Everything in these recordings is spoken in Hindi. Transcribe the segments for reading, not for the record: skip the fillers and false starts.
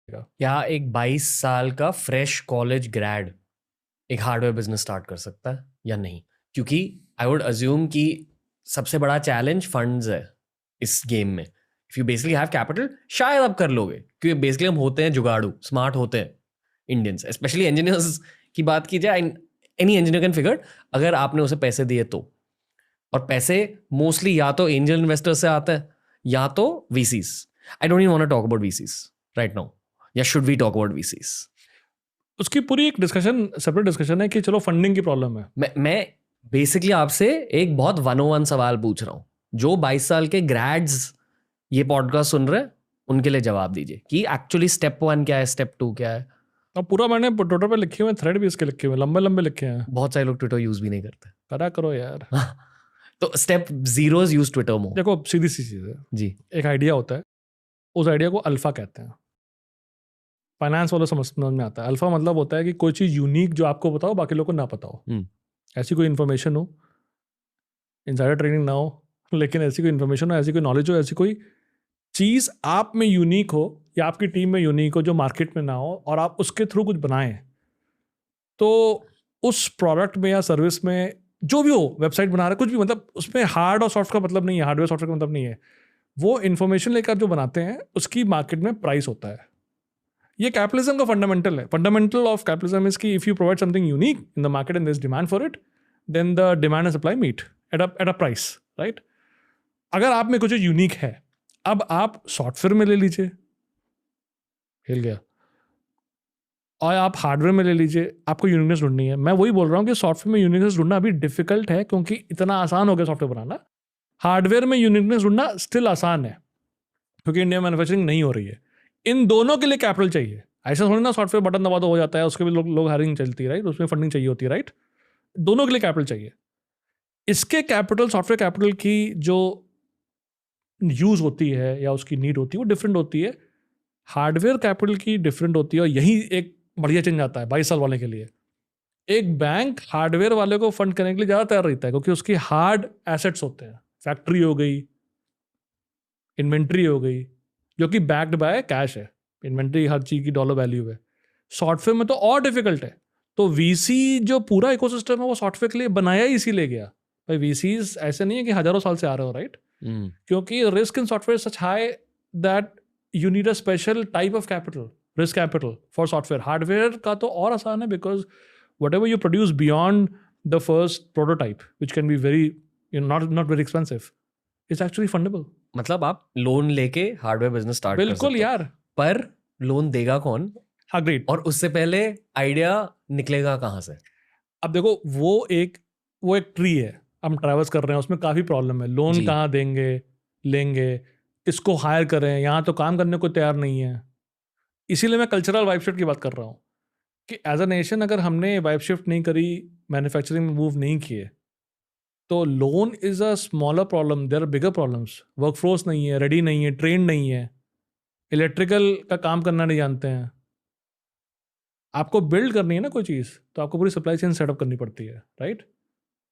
क्या एक 22 साल का फ्रेश कॉलेज ग्रेड एक हार्डवेयर बिजनेस स्टार्ट कर सकता है या नहीं? क्योंकि आई वुड अज्यूम कि सबसे बड़ा चैलेंज फंड्स है इस गेम में. If you basically have capital शायद आप कर लोगे, क्योंकि बेसिकली हम होते हैं जुगाड़ू, स्मार्ट होते हैं इंडियंस, स्पेशली इंजीनियर्स की बात की जाए. एनी इंजीनियर कैन फिगर, अगर आपने उसे पैसे दिए तो. और पैसे मोस्टली या तो एंजल इन्वेस्टर से आते हैं या तो VCs. I don't even want to talk about VCs right now. या should we talk about VCs? उसकी पूरी एक डिस्कशन, सेपरेट डिस्कशन है कि चलो फंडिंग की प्रॉब्लम है. मैं बेसिकली आपसे एक बहुत 101 सवाल पूछ रहा हूँ. जो 22 साल के ग्रेड्स ये पॉडकास्ट सुन रहे हैं उनके लिए जवाब दीजिए कि एक्चुअली स्टेप 1 क्या है, स्टेप 2 क्या है. अब पूरा मैंने ट्विटर पे लिखे हुए, थ्रेड भी इसके लिखे हुए, लंबे लंबे लिखे हैं. बहुत सारे लोग ट्विटर यूज भी नहीं करते. करा करो यार. तो स्टेप 0 यूज ट्विटर मोर. देखो सीधी सी चीज़ है जी. एक आइडिया होता है, उस आइडिया को अल्फा कहते हैं. फाइनेंस वालों समझ में आता है. अल्फा मतलब होता है कि कोई चीज़ यूनिक जो आपको पता हो बाकी लोगों को ना पता हो. ऐसी कोई इन्फॉर्मेशन हो, इनसाइडर ट्रेनिंग ना हो, लेकिन ऐसी कोई इन्फॉर्मेशन हो, ऐसी कोई नॉलेज हो, ऐसी कोई चीज़ आप में यूनिक हो या आपकी टीम में यूनिक हो जो मार्केट में ना हो, और आप उसके थ्रू कुछ बनाएं. तो उस प्रोडक्ट में या सर्विस में जो भी हो, वेबसाइट बना रहे कुछ भी, मतलब उसमें हार्ड और सॉफ्ट का मतलब नहीं है, हार्डवेयर सॉफ्टवेयर का मतलब नहीं है. वो इन्फॉर्मेशन लेकर जो बनाते हैं उसकी मार्केट में प्राइस होता है. ये कैपिटलिज्म का फंडामेंटल है. फंडामेंटल ऑफ कैपिटलिज्म इज कि if you provide something unique in the market and there is demand for it, then the demand and supply meet at a price, right. अगर आप में कुछ यूनिक है, अब आप सॉफ्टवेयर में ले लीजिए, हिल गया, और आप हार्डवेयर में ले लीजिए, आपको यूनिकनेस ढूंढनी है. मैं वही बोल रहा हूँ कि सॉफ्टवेयर में यूनिकनेस ढूंढना अभी डिफिकल्ट है क्योंकि इतना आसान हो गया सॉफ्टवेयर बनाना. हार्डवेयर में यूनिकनेस ढूंढना स्टिल आसान है क्योंकि इंडिया में मैन्युफैक्चरिंग नहीं हो रही है. इन दोनों के लिए कैपिटल चाहिए. ऐसा थोड़ी ना सॉफ्टवेयर बटन दबा दो हो जाता है, उसके भी लोग हायरिंग चलती है, राइट. उसमें फंडिंग चाहिए होती है, राइट. दोनों के लिए कैपिटल चाहिए. इसके कैपिटल, सॉफ्टवेयर कैपिटल की जो यूज़ होती है या उसकी नीड होती है वो डिफरेंट होती है. हार्डवेयर कैपिटल की डिफरेंट होती है, और यही एक बढ़िया चेंज आता है 22 साल वाले के लिए. एक बैंक हार्डवेयर वाले को फंड करने के लिए ज़्यादा तैयार रहता है क्योंकि उसकी हार्ड एसेट्स होते हैं. फैक्ट्री हो गई, इन्वेंट्री हो गई, जो कि बैक्ड बाय कैश है. इन्वेंट्री हर चीज़ की डॉलर वैल्यू है. सॉफ्टवेयर में तो और डिफिकल्ट है. तो वीसी जो पूरा इकोसिस्टम है वो सॉफ्टवेयर के लिए बनाया ही इसीलिए गया. भाई वीसीज ऐसे नहीं है कि हजारों साल से आ रहे हो, राइट. क्योंकि risk in software such high that you need a special type of capital, risk capital for software. Hardware का तो और आसान है because what ever you produce beyond the first prototype which can be very not very expensive, it's actually fundable. मतलब आप लोन लेके हार्डवेयर बिजनेस स्टार्ट कर सकते बिल्कुल हो. यार. पर लोन देगा कौन? हाँ ग्रेट. और उससे पहले आइडिया निकलेगा कहाँ से? अब देखो वो एक ट्री है, हम ट्रैवर्स कर रहे हैं, उसमें काफ़ी प्रॉब्लम है. लोन जी. कहाँ देंगे, लेंगे, किसको हायर करें, यहाँ तो काम करने को तैयार नहीं है. इसीलिए मैं कल्चरल वाइब शिफ्ट की बात कर रहा हूँ कि एज अ नेशन अगर हमने वाइब शिफ्ट नहीं करी, मैन्युफैक्चरिंग में मूव नहीं किए, तो loan is a smaller problem. There are bigger problems. Workforce नहीं है, रेडी नहीं है, ट्रेन नहीं है, इलेक्ट्रिकल का काम करना नहीं जानते हैं. आपको बिल्ड करनी है ना कोई चीज़, तो आपको पूरी सप्लाई चेन सेटअप करनी पड़ती है, राइट.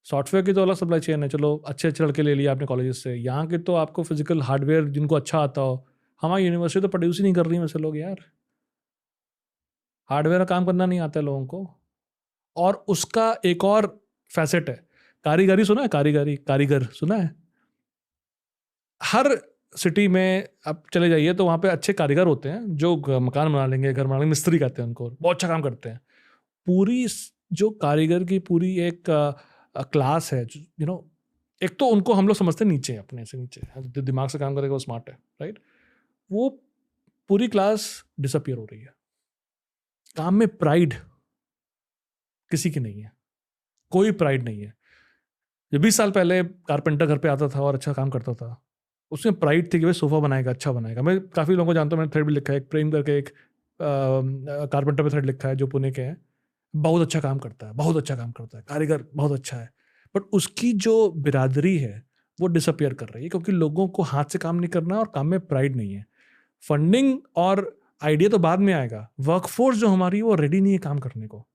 सॉफ्टवेयर की तो अलग सप्लाई चेन है. चलो अच्छे अच्छे लड़के ले लिया आपने कॉलेजेस से. यहाँ के तो आपको फिजिकल हार्डवेयर जिनको अच्छा आता हो, हमारी यूनिवर्सिटी तो प्रोड्यूस ही नहीं कर रही वैसे लोग यार. हार्डवेयर का काम करना नहीं आता है लोगों को. और उसका एक और फैसेट है, कारीगरी. सुना है कारीगरी, कारीगर सुना है. हर सिटी में आप चले जाइए तो वहाँ पे अच्छे कारीगर होते हैं जो मकान बना लेंगे, घर बना लेंगे, मिस्त्री कहते हैं उनको, बहुत अच्छा काम करते हैं. पूरी जो कारीगर की पूरी एक क्लास है, यू नो. एक तो उनको हम लोग समझते हैं नीचे, अपने से नीचे, दिमाग से काम करेगा वो स्मार्ट है, राइट. वो पूरी क्लास डिसअपियर हो रही है. काम में प्राइड किसी की नहीं है, कोई प्राइड नहीं है. जब 20 साल पहले कारपेंटर घर पे आता था और अच्छा काम करता था, उसमें प्राइड थी कि भाई सोफा बनाएगा, अच्छा बनाएगा. मैं काफ़ी लोगों को जानता हूँ, मैंने थ्रेड भी लिखा है, एक प्रेम करके एक कारपेंटर पे थ्रेड लिखा है जो पुणे के हैं. बहुत अच्छा काम करता है, बहुत अच्छा काम करता है, कारीगर बहुत अच्छा है. बट उसकी जो बिरादरी है वो डिसअपियर कर रही है क्योंकि लोगों को हाथ से काम नहीं करना और काम में प्राइड नहीं है. फंडिंग और आइडिया तो बाद में आएगा, वर्कफोर्स जो हमारी वो रेडी नहीं है काम करने को.